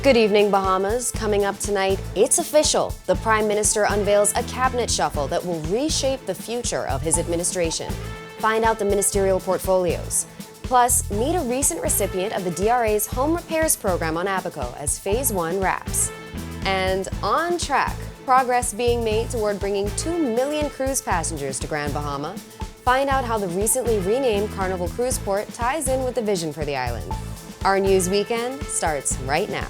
Good evening, Bahamas. Coming up tonight, it's official. The Prime Minister unveils a cabinet shuffle that will reshape the future of his administration. Find out the ministerial portfolios. Plus, meet a recent recipient of the DRA's home repairs program on Abaco as Phase 1 wraps. And on track, progress being made toward bringing 2 million cruise passengers to Grand Bahama. Find out how the recently renamed Carnival Cruise Port ties in with the vision for the island. Our News Weekend starts right now.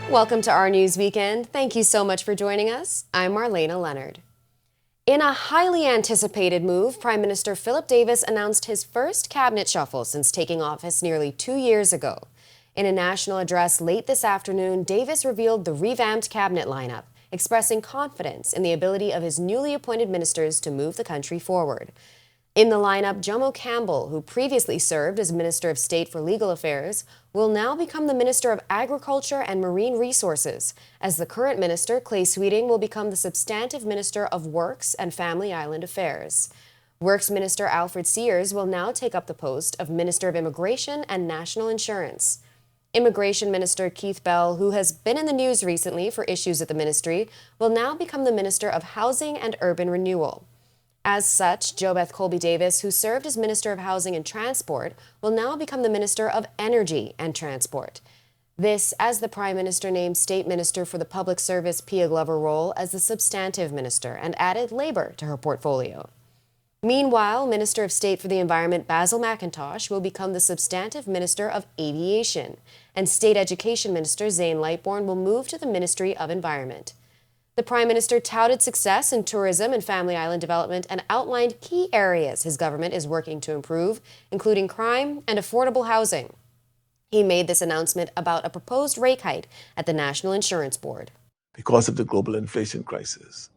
Welcome to Our News Weekend. Thank you so much for joining us. I'm Marlena Leonard. In a highly anticipated move, Prime Minister Philip Davis announced his first cabinet shuffle since taking office nearly 2 years ago. In a national address late this afternoon, Davis revealed the revamped cabinet lineup, expressing confidence in the ability of his newly appointed ministers to move the country forward. In the lineup, Jomo Campbell, who previously served as Minister of State for Legal Affairs, will now become the Minister of Agriculture and Marine Resources, as the current minister, Clay Sweeting, will become the substantive Minister of Works and Family Island Affairs. Works Minister Alfred Sears will now take up the post of Minister of Immigration and National Insurance. Immigration Minister Keith Bell, who has been in the news recently for issues at the ministry, will now become the Minister of Housing and Urban Renewal. As such, JoBeth Colby Davis, who served as Minister of Housing and Transport, will now become the Minister of Energy and Transport. This as the Prime Minister named State Minister for the Public Service Pia Glover role as the substantive minister and added labor to her portfolio. Meanwhile, Minister of State for the Environment Basil McIntosh will become the substantive Minister of Aviation, and State Education Minister Zane Lightbourne will move to the Ministry of Environment. The Prime Minister touted success in tourism and Family Island development and outlined key areas his government is working to improve, including crime and affordable housing. He made this announcement about a proposed rate hike at the National Insurance Board. Because of the global inflation crisis,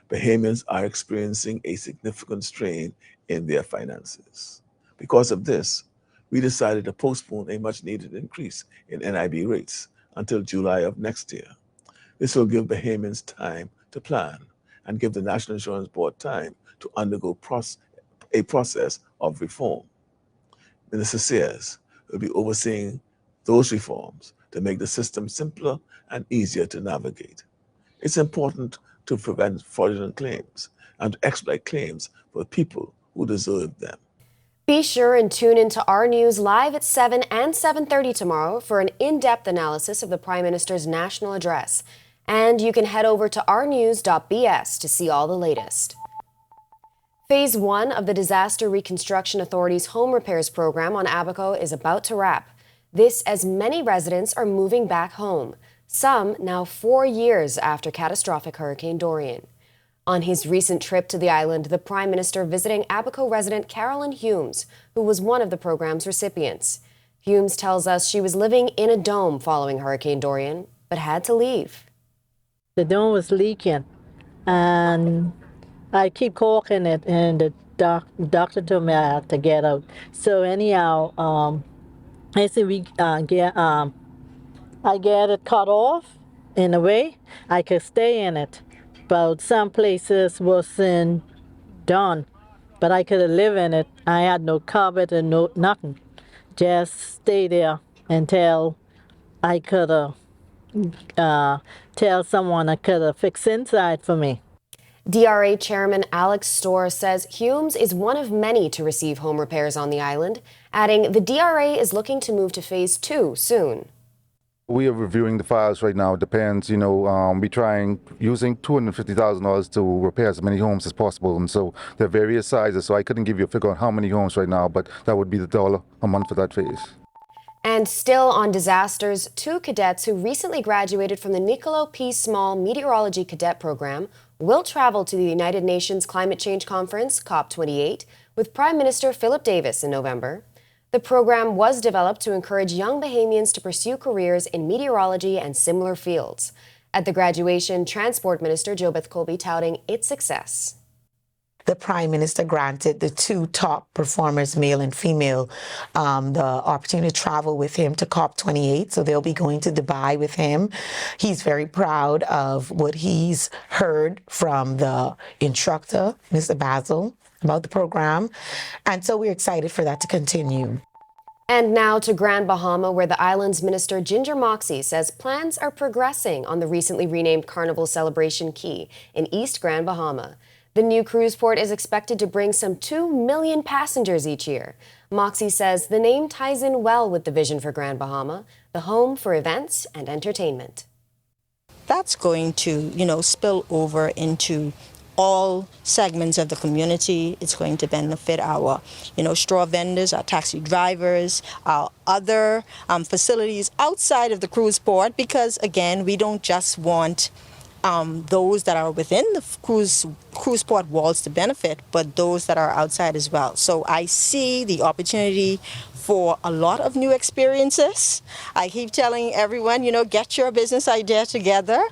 Bahamians are experiencing a significant strain in their finances. Because of this, we decided to postpone a much-needed increase in NIB rates until July of next year. This will give Bahamians time to plan and give the National Insurance Board time to undergo a process of reform. Minister Sears will be overseeing those reforms to make the system simpler and easier to navigate. It's important to prevent fraudulent claims and to expedite claims for people who deserve them. Be sure and tune into Our News live at 7 and 7:30 tomorrow for an in-depth analysis of the Prime Minister's national address. And you can head over to ournews.bs to see all the latest. Phase 1 of the Disaster Reconstruction Authority's home repairs program on Abaco is about to wrap. This as many residents are moving back home, some now 4 years after catastrophic Hurricane Dorian. On his recent trip to the island, the Prime Minister visiting Abaco resident Carolyn Humes, who was one of the program's recipients. Humes tells us she was living in a dome following Hurricane Dorian, but had to leave. The dome was leaking, and I keep caulking it, and the doctor told me I had to get out. So anyhow, I said I get it cut off in a way I could stay in it, but some places wasn't done. But I could live in it. I had no cupboard and no nothing. Just stay there until I could tell someone I could fix inside for me. DRA Chairman Alex Storr says Humes is one of many to receive home repairs on the island, adding the DRA is looking to move to Phase 2 soon. We are reviewing the files right now. It depends, we're trying using $250,000 to repair as many homes as possible. And so there are various sizes, so I couldn't give you a figure on how many homes right now, but that would be the dollar a month for that phase. And still on disasters, 2 cadets who recently graduated from the Niccolo P. Small Meteorology Cadet Program will travel to the United Nations Climate Change Conference, COP28, with Prime Minister Philip Davis in November. The program was developed to encourage young Bahamians to pursue careers in meteorology and similar fields. At the graduation, Transport Minister JoBeth Colby touting its success. The Prime Minister granted the 2 top performers, male and female, the opportunity to travel with him to COP28. So they'll be going to Dubai with him. He's very proud of what he's heard from the instructor, Mr. Basil, about the program. And so we're excited for that to continue. And now to Grand Bahama, where the island's minister Ginger Moxie says plans are progressing on the recently renamed Carnival Celebration Key in East Grand Bahama. The new cruise port is expected to bring some 2 million passengers each year. Moxie says the name ties in well with the vision for Grand Bahama, the home for events and entertainment. That's going to, spill over into all segments of the community. It's going to benefit our, straw vendors, our taxi drivers, our other facilities outside of the cruise port, because again, we don't just want those that are within the cruise port walls to benefit, but those that are outside as well. So I see the opportunity for a lot of new experiences. I keep telling everyone, get your business idea together.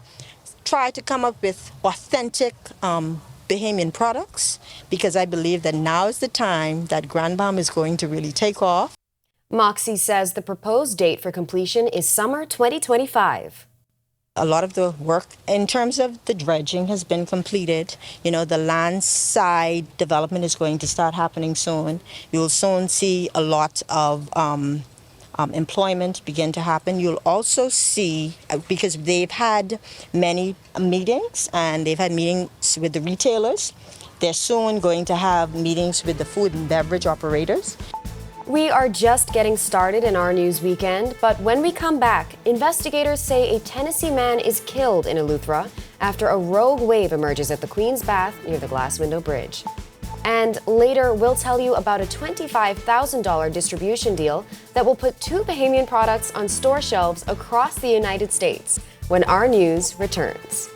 Try to come up with authentic Bahamian products, because I believe that now is the time that Grand Bahama is going to really take off. Moxie says the proposed date for completion is summer 2025. A lot of the work in terms of the dredging has been completed. The land side development is going to start happening soon. You'll soon see a lot of employment begin to happen. You'll also see, because they've had many meetings and they've had meetings with the retailers, they're soon going to have meetings with the food and beverage operators. We are just getting started in our news weekend, but when we come back, investigators say a Tennessee man is killed in Eleuthera after a rogue wave emerges at the Queen's Bath near the Glass Window Bridge. And later, we'll tell you about a $25,000 distribution deal that will put 2 Bahamian products on store shelves across the United States when our news returns.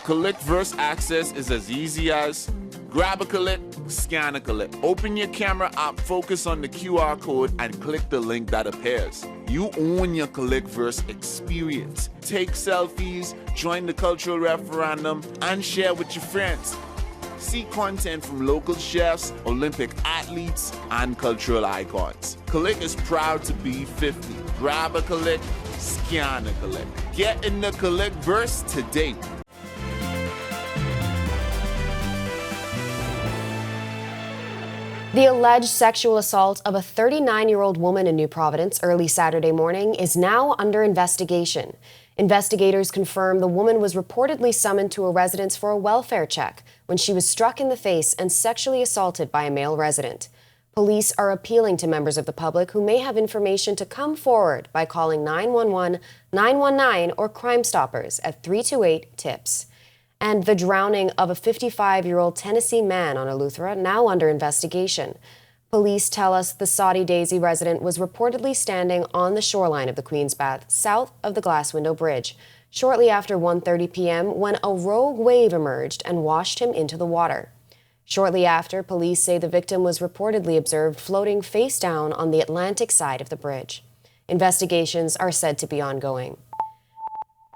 Collect verse access is as easy as grab a collect, scan a collect. Open your camera app, focus on the QR code, and click the link that appears. You own your collect verse experience. Take selfies, join the cultural referendum, and share with your friends. See content from local chefs, Olympic athletes, and cultural icons. Collect is proud to be 50. Grab a collect, scan a collect. Get in the collect verse today. The alleged sexual assault of a 39-year-old woman in New Providence early Saturday morning is now under investigation. Investigators confirm the woman was reportedly summoned to a residence for a welfare check when she was struck in the face and sexually assaulted by a male resident. Police are appealing to members of the public who may have information to come forward by calling 911, 919, or Crime Stoppers at 328-TIPS. And the drowning of a 55-year-old Tennessee man on Eleuthera now under investigation. Police tell us the Saudi Daisy resident was reportedly standing on the shoreline of the Queen's Bath, south of the Glass Window Bridge, shortly after 1:30 p.m. when a rogue wave emerged and washed him into the water. Shortly after, police say the victim was reportedly observed floating face down on the Atlantic side of the bridge. Investigations are said to be ongoing.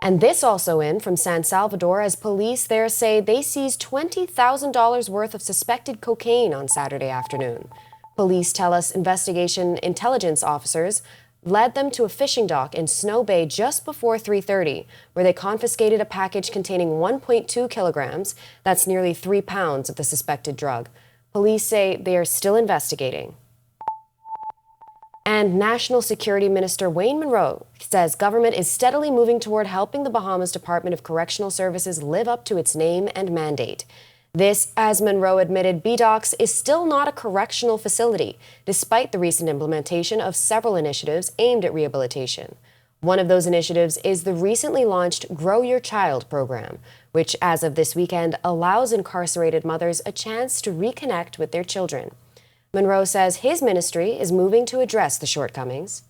And this also in from San Salvador, as police there say they seized $20,000 worth of suspected cocaine on Saturday afternoon. Police tell us investigation intelligence officers led them to a fishing dock in Snow Bay just before 3:30, where they confiscated a package containing 1.2 kilograms, that's nearly 3 pounds of the suspected drug. Police say they are still investigating. And National Security Minister Wayne Monroe says government is steadily moving toward helping the Bahamas Department of Correctional Services live up to its name and mandate. This, as Monroe admitted, BDOCS is still not a correctional facility, despite the recent implementation of several initiatives aimed at rehabilitation. One of those initiatives is the recently launched Grow Your Child program, which, as of this weekend, allows incarcerated mothers a chance to reconnect with their children. Monroe says his ministry is moving to address the shortcomings.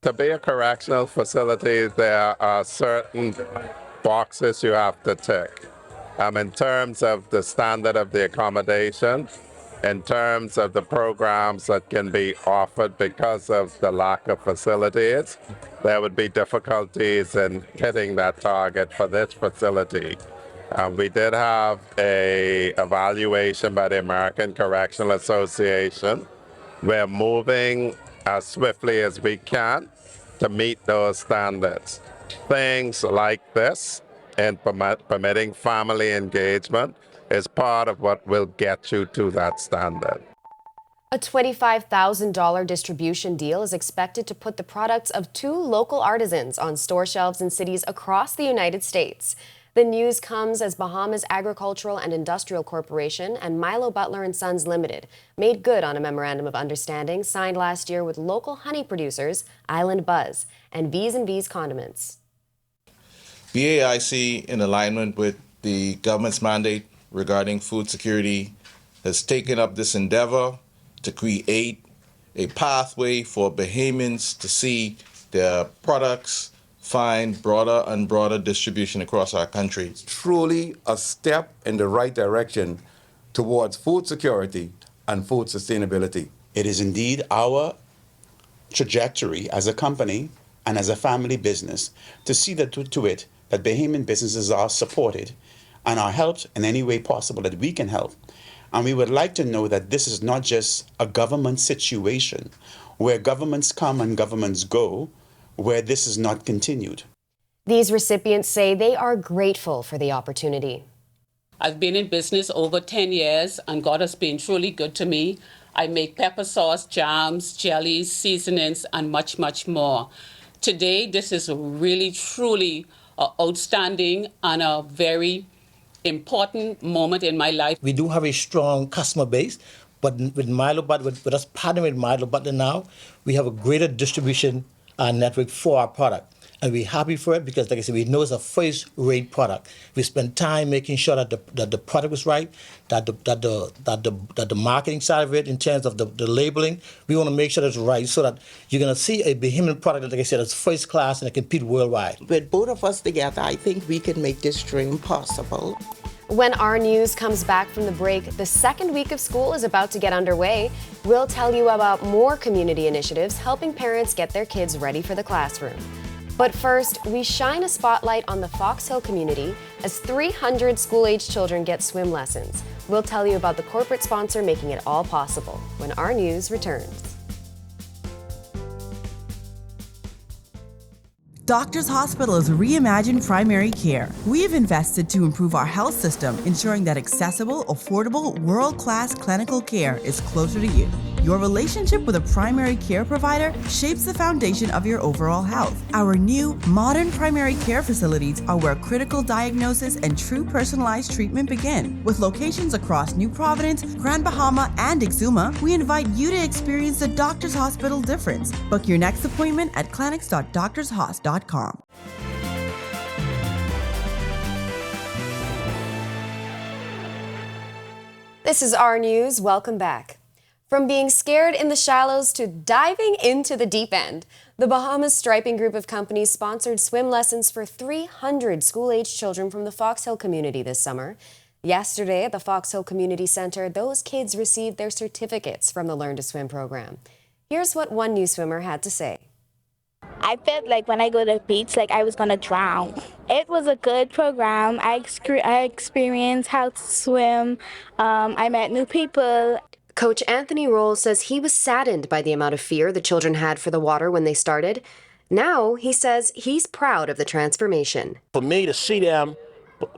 To be a correctional facility, there are certain boxes you have to tick. In terms of the standard of the accommodation, in terms of the programs that can be offered because of the lack of facilities, there would be difficulties in hitting that target for this facility. We did have a evaluation by the American Correctional Association. We're moving as swiftly as we can to meet those standards. Things like this and permitting family engagement is part of what will get you to that standard. A $25,000 distribution deal is expected to put the products of 2 local artisans on store shelves in cities across the United States. The news comes as Bahamas Agricultural and Industrial Corporation and Milo Butler & Sons Limited made good on a memorandum of understanding signed last year with local honey producers Island Buzz and V's Condiments. BAIC, in alignment with the government's mandate regarding food security, has taken up this endeavor to create a pathway for Bahamians to see their products find broader and broader distribution across our country. Truly a step in the right direction towards food security and food sustainability. It is indeed our trajectory as a company and as a family business to see to it that Bahamian businesses are supported and are helped in any way possible that we can help. And we would like to know that this is not just a government situation where governments come and governments go, where this is not continued. These recipients say they are grateful for the opportunity. I've been in business over 10 years and God has been truly good to me. I make pepper sauce, jams, jellies, seasonings, and much, much more. Today, this is really, truly outstanding and a very important moment in my life. We do have a strong customer base, but with Milo Butler, with us partnering with Milo Butler now, we have a greater distribution network for our product. And we're happy for it because, like I said, we know it's a first-rate product. We spend time making sure that the product is right, that the marketing side of it, in terms of the labeling, we want to make sure it's right so that you're going to see a Bahamian product that, like I said, is first class and it compete worldwide. With both of us together, I think we can make this dream possible. When our news comes back from the break, the second week of school is about to get underway. We'll tell you about more community initiatives helping parents get their kids ready for the classroom. But first, we shine a spotlight on the Fox Hill community as 300 school-age children get swim lessons. We'll tell you about the corporate sponsor making it all possible when our news returns. Doctors Hospital is reimagined primary care. We have invested to improve our health system, ensuring that accessible, affordable, world-class clinical care is closer to you. Your relationship with a primary care provider shapes the foundation of your overall health. Our new, modern primary care facilities are where critical diagnosis and true personalized treatment begin. With locations across New Providence, Grand Bahama, and Exuma, we invite you to experience the Doctors Hospital difference. Book your next appointment at clinics.doctorshos.com. This is our news. Welcome back. From being scared in the shallows to diving into the deep end, the Bahamas Striping Group of Companies sponsored swim lessons for 300 school-age children from the Fox Hill community this summer. Yesterday at the Fox Hill Community Center, those kids received their certificates from the Learn to Swim program. Here's what one new swimmer had to say. I felt like when I go to the beach, like I was going to drown. It was a good program. I experienced how to swim. I met new people. Coach Anthony Rolls says he was saddened by the amount of fear the children had for the water when they started. Now, he says he's proud of the transformation. For me to see them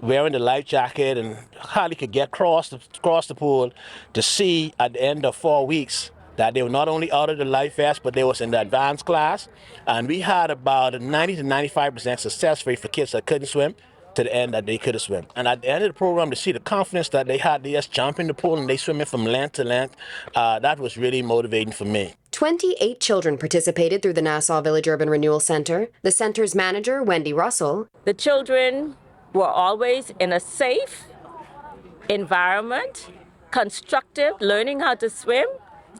wearing the life jacket and hardly could get across the pool, to see at the end of 4 weeks that they were not only out of the life vest, but they was in the advanced class. And we had about a 90 to 95% success rate for kids that couldn't swim to the end that they could have swim. And at the end of the program, to see the confidence that they had, they just jump in the pool and they swimming from length to length, that was really motivating for me. 28 children participated through the Nassau Village Urban Renewal Center. The center's manager, Wendy Russell. The children were always in a safe environment, constructive, learning how to swim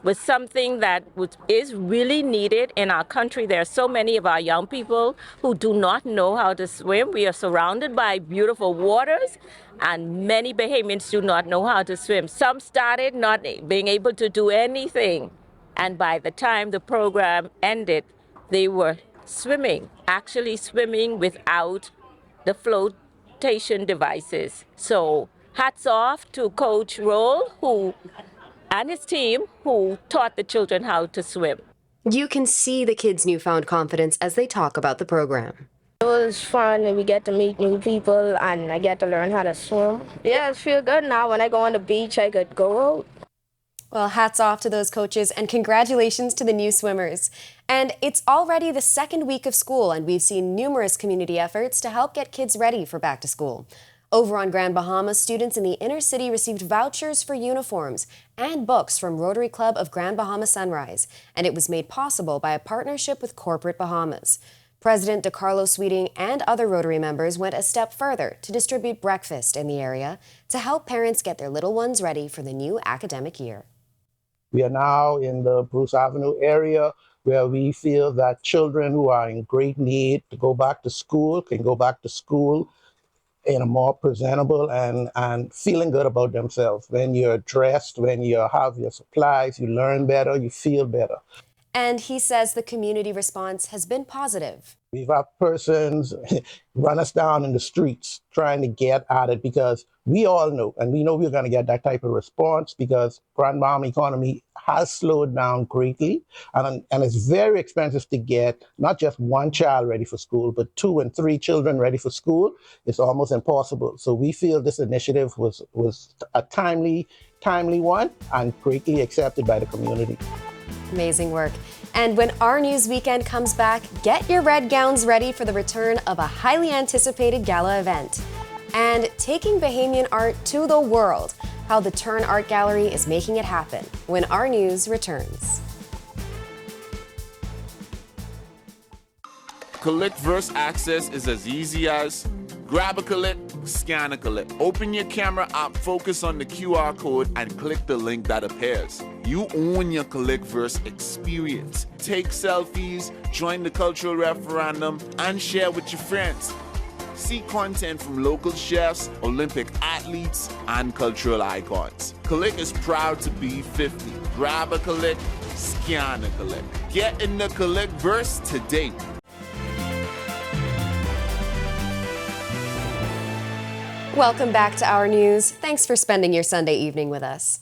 was something that is really needed in our country. There are so many of our young people who do not know how to swim. We are surrounded by beautiful waters, and many Bahamians do not know how to swim. Some started not being able to do anything, and by the time the program ended, they were swimming, actually swimming without the flotation devices. So hats off to Coach Roll, and his team, who taught the children how to swim. You can see the kids' newfound confidence as they talk about the program. It was fun and we get to meet new people and I get to learn how to swim. Yeah, it feels good now. When I go on the beach, I could go out. Well, hats off to those coaches and congratulations to the new swimmers. And it's already the second week of school and we've seen numerous community efforts to help get kids ready for back to school. Over on Grand Bahamas, students in the inner city received vouchers for uniforms and books from Rotary Club of Grand Bahama Sunrise, and it was made possible by a partnership with Corporate Bahamas. President DeCarlo Sweeting and other Rotary members went a step further to distribute breakfast in the area to help parents get their little ones ready for the new academic year. We are now in the Bruce Avenue area where we feel that children who are in great need to go back to school can go back to school in a more presentable and feeling good about themselves. When you're dressed, when you have your supplies, you learn better, you feel better. And he says the community response has been positive. We've had persons run us down in the streets trying to get at it because we all know, and we know we're going to get that type of response because Grand Bahama economy has slowed down greatly, and it's very expensive to get not just one child ready for school, but 2 and 3 children ready for school. It's almost impossible. So we feel this initiative was a timely one and greatly accepted by the community. Amazing work. And when Our News Weekend comes back, get your red gowns ready for the return of a highly anticipated gala event. And taking Bahamian art to the world, how the Turn Art Gallery is making it happen when Our News returns. Collect verse access is as easy as grab a collect, scan a collect. Open your camera app, focus on the QR code, and click the link that appears. You own your collect verse experience. Take selfies, join the cultural referendum, and share with your friends. See content from local chefs, Olympic athletes, and cultural icons. Collect is proud to be 50. Grab a collect, scan a collect. Get in the collect verse today. Welcome back to Our News. Thanks for spending your Sunday evening with us.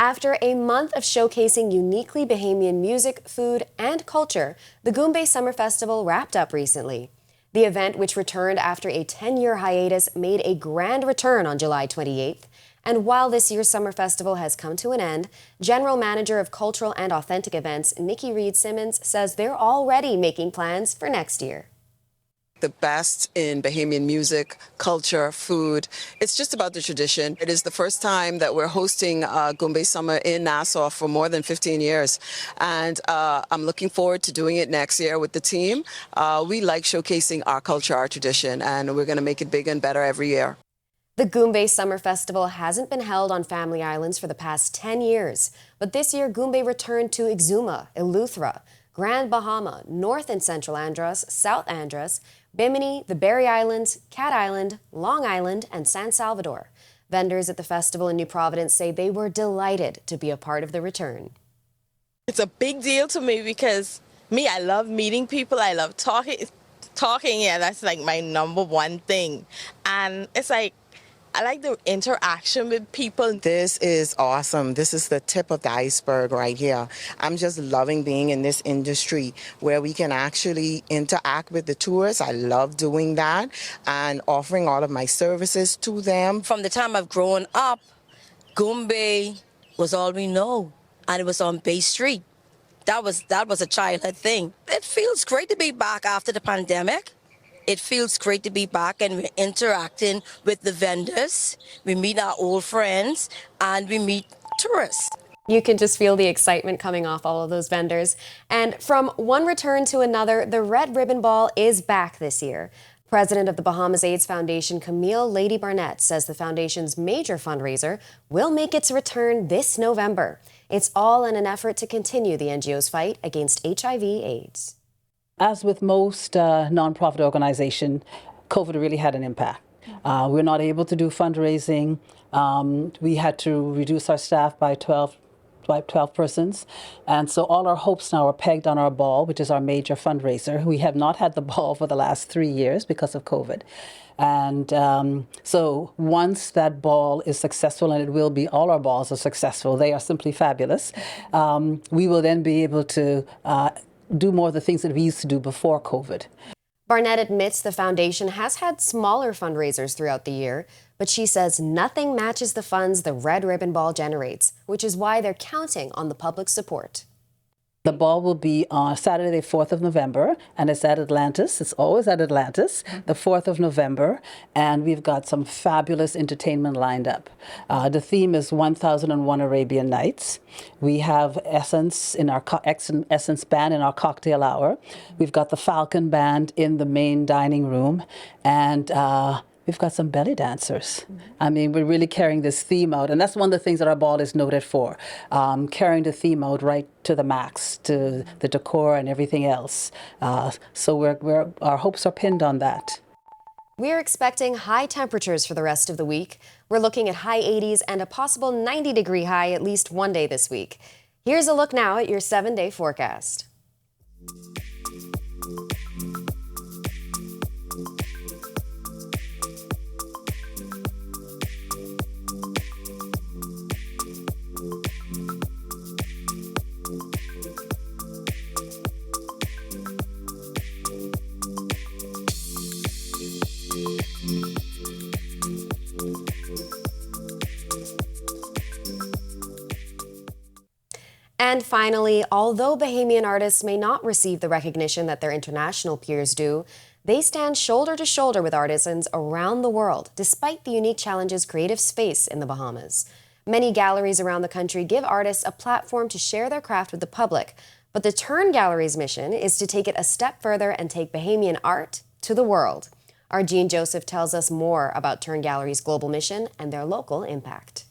After a month of showcasing uniquely Bahamian music, food, and culture, the Goombay Summer Festival wrapped up recently. The event, which returned after a 10-year hiatus, made a grand return on July 28th. And while this year's Summer Festival has come to an end, General Manager of Cultural and Authentic Events, Nikki Reed Simmons, says they're already making plans for next year. The best in Bahamian music, culture, food. It's just about the tradition. It is the first time that we're hosting Goombay Summer in Nassau for more than 15 years. And I'm looking forward to doing it next year with the team. We like showcasing our culture, our tradition, and we're going to make it bigger and better every year. The Goombay Summer Festival hasn't been held on Family Islands for the past 10 years. But this year, Goombay returned to Exuma, Eleuthera, Grand Bahama, North and Central Andros, South Andros, Bimini, the Berry Islands, Cat Island, Long Island, and San Salvador. Vendors at the festival in New Providence say they were delighted to be a part of the return. It's a big deal to me because I love meeting people. I love talking. Yeah, that's like my number one thing. And it's like, I like the interaction with people. This is awesome. This is the tip of the iceberg right here. I'm just loving being in this industry where we can actually interact with the tourists. I love doing that and offering all of my services to them. From the time I've grown up, Goombay was all we know, and it was on Bay Street. That was a childhood thing. It feels great to be back after the pandemic. It feels great to be back and we're interacting with the vendors. We meet our old friends and we meet tourists. You can just feel the excitement coming off all of those vendors. And from one return to another, the Red Ribbon Ball is back this year. President of the Bahamas AIDS Foundation, Camille Lady Barnett, says the foundation's major fundraiser will make its return this November. It's all in an effort to continue the NGO's fight against HIV/AIDS. As with most nonprofit organizations, COVID really had an impact. We're not able to do fundraising. We had to reduce our staff by 12 persons. And so all our hopes now are pegged on our ball, which is our major fundraiser. We have not had the ball for the last 3 years because of COVID. And so once that ball is successful, and it will be, all our balls are successful, they are simply fabulous, we will then be able to do more of the things that we used to do before COVID. Barnett admits the foundation has had smaller fundraisers throughout the year, but she says nothing matches the funds the Red Ribbon Ball generates, which is why they're counting on the public's support. The ball will be on Saturday, 4th of November, and it's at Atlantis. It's always at Atlantis, the 4th of November, and we've got some fabulous entertainment lined up. The theme is 1001 Arabian Nights. We have Essence in our Essence band in our cocktail hour. We've got the Falcon Band in the main dining room, and we've got some belly dancers. I mean, we're really carrying this theme out, and that's one of the things that our ball is noted for, carrying the theme out right to the max, to the decor and everything else. So our hopes are pinned on that. We're expecting high temperatures for the rest of the week. We're looking at high 80s and a possible 90-degree high at least one day this week. Here's a look now at your 7-day forecast. And finally, although Bahamian artists may not receive the recognition that their international peers do, they stand shoulder to shoulder with artisans around the world, despite the unique challenges creatives face in the Bahamas. Many galleries around the country give artists a platform to share their craft with the public, but the Turn Gallery's mission is to take it a step further and take Bahamian art to the world. Our Jean Joseph tells us more about Turn Gallery's global mission and their local impact.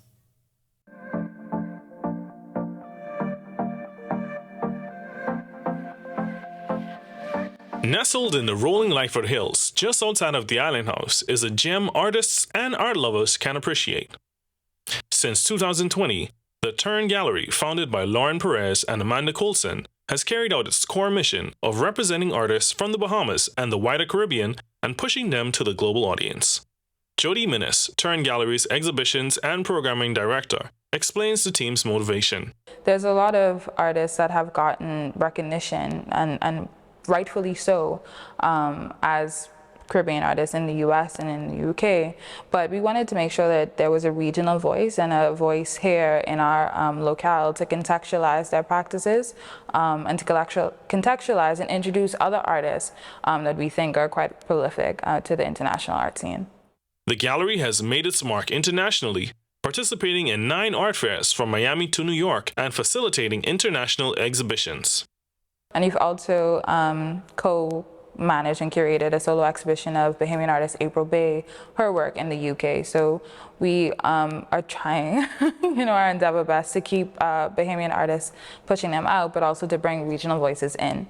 Nestled in the rolling Lyford Hills, just outside of the Island House, is a gem artists and art lovers can appreciate. Since 2020, the Turn Gallery, founded by Lauren Perez and Amanda Colson, has carried out its core mission of representing artists from the Bahamas and the wider Caribbean and pushing them to the global audience. Jody Minnis, Turn Gallery's exhibitions and programming director, explains the team's motivation. There's a lot of artists that have gotten recognition and rightfully so, as Caribbean artists in the US and in the UK, but we wanted to make sure that there was a regional voice and a voice here in our locale to contextualize their practices and to contextualize and introduce other artists that we think are quite prolific to the international art scene. The gallery has made its mark internationally, participating in 9 art fairs from Miami to New York and facilitating international exhibitions. And we've also co-managed and curated a solo exhibition of Bahamian artist April Bay, her work in the UK. So we are trying, our endeavor best to keep Bahamian artists, pushing them out, but also to bring regional voices in.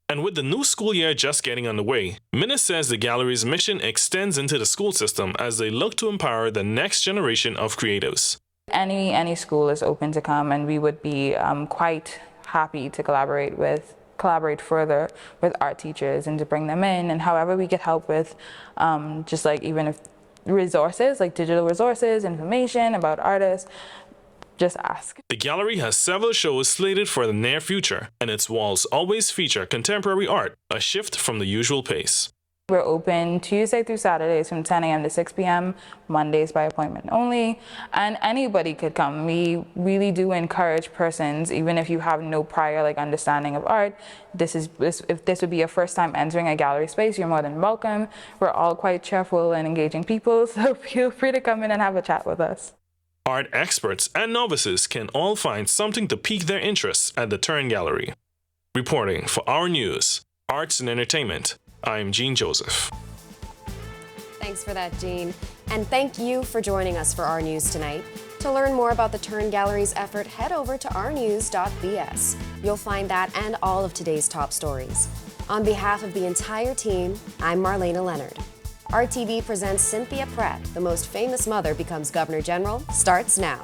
And with the new school year just getting underway, Minnis says the gallery's mission extends into the school system as they look to empower the next generation of creatives. Any school is open to come, and we would be quite happy to collaborate further with art teachers and to bring them in, and however we get help with just like even if resources like digital resources, information about artists, just ask. The gallery has several shows slated for the near future, and its walls always feature contemporary art, a shift from the usual pace. We're open Tuesday through Saturdays from 10 a.m. to 6 p.m., Mondays by appointment only, and anybody could come. We really do encourage persons, even if you have no prior understanding of art, if this would be your first time entering a gallery space, you're more than welcome. We're all quite cheerful and engaging people, so feel free to come in and have a chat with us. Art experts and novices can all find something to pique their interests at the Turn Gallery. Reporting for Our News, Arts and Entertainment, I'm Jean Joseph. Thanks for that, Jean. And thank you for joining us for Our News tonight. To learn more about the Turn Gallery's effort, head over to ournews.bs. You'll find that and all of today's top stories. On behalf of the entire team, I'm Marlena Leonard. RTV presents Cynthia Pratt, The Most Famous Mother Becomes Governor General, starts now.